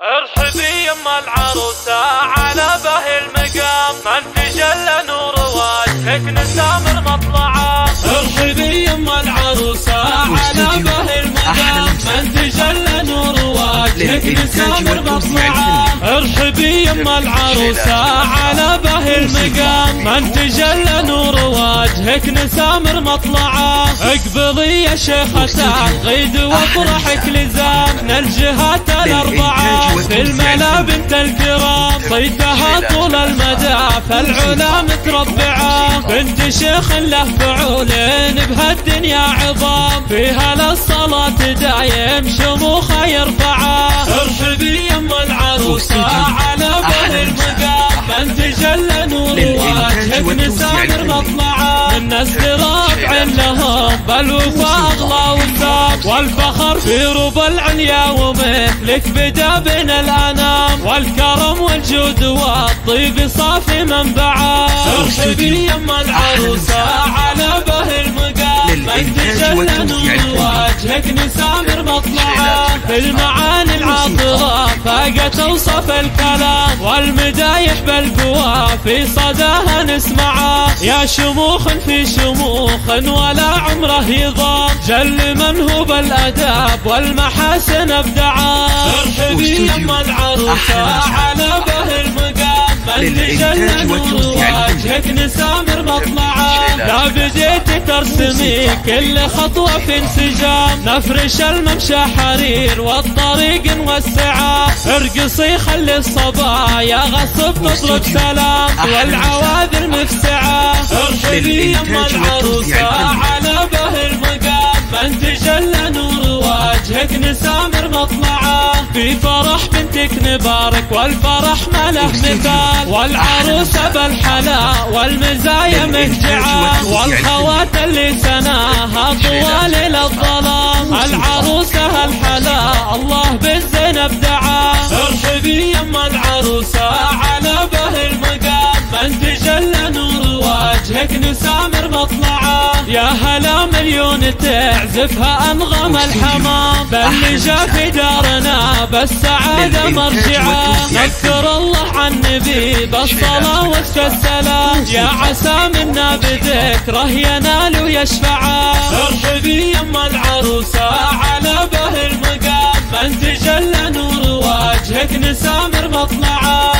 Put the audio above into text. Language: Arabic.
ارحبي يما العروسة على به المقام، من تجلى نور وجهك نسامر مطلعه. ارحبي يما العروسة على به المقام، من تجلى نور وجهك نسامر مطلعه. ارحبي يما العروسة على به المقام، من تجلى نور وجهك نسامر مطلعه. اقبضي يا شيخة الغيد وافرحك لزام، الجهات الاربعه في الملا بنت الكرام، صيتها طول المدى فالعلا متربعه. بنت شيخ له فعولين بهالدنيا عظام، فيها للصلاة دايم شموخها يرفعه. ارحبي يما العروسة على به المقام، من تجلى نور وجهك نسامر مطلعه. الناس رابع لهم بالوفا اغلى وسام، والفخر في ربى العليا ومثلك بدا بين الانام، والكرم والجود والطيب صافي منبعه. ارحبي يما العروسة على به المقام، من تجلى نور وجهك نسامر مطلعه. في المعاني العاطرة فاقت اوصف الكلام، والمدايح بالقوى في صداها نسمعه. يا شموخ في شموخ ولا عمره يضام، جل من هو بالاداب والمحاسن ابدعه. ارحبي يما العروسة على به المقام، من تجلى نور وجهك نسامر مطلعه. لا بديت ترسمي كل خطوة في انسجام، نفرش الممشى حرير والطريق نوسعه. ارقصي خلي الصبايا غصب تطلب سلام، والعواذل مفسعه. ارحبي يما العروسة على به المقام، من تجلى نور وجهك نسامر مطلعه. في فرح بنتك نبارك والفرح ما له مثال، والعروسة بالحلا والمزايا مهجعه، والخوات اللي سناها طوال الظلام. العروسة هالحلا الله بالزين ابدعه. ارحبي يما العروسة على به المقام، من تجلى نور وجهك نسامر مطلعه. يا هلا مليون تعزفها انغام الحمام، بلجا في دارنا بالسعادة مرجعه. نذكر الله عن النبي بالصلاة والسلام، يا عسى منا بذكره ينال ويشفعه. ارحبي يما العروسة على به المقام، من تجلى نور وجهك نسامر مطلعه.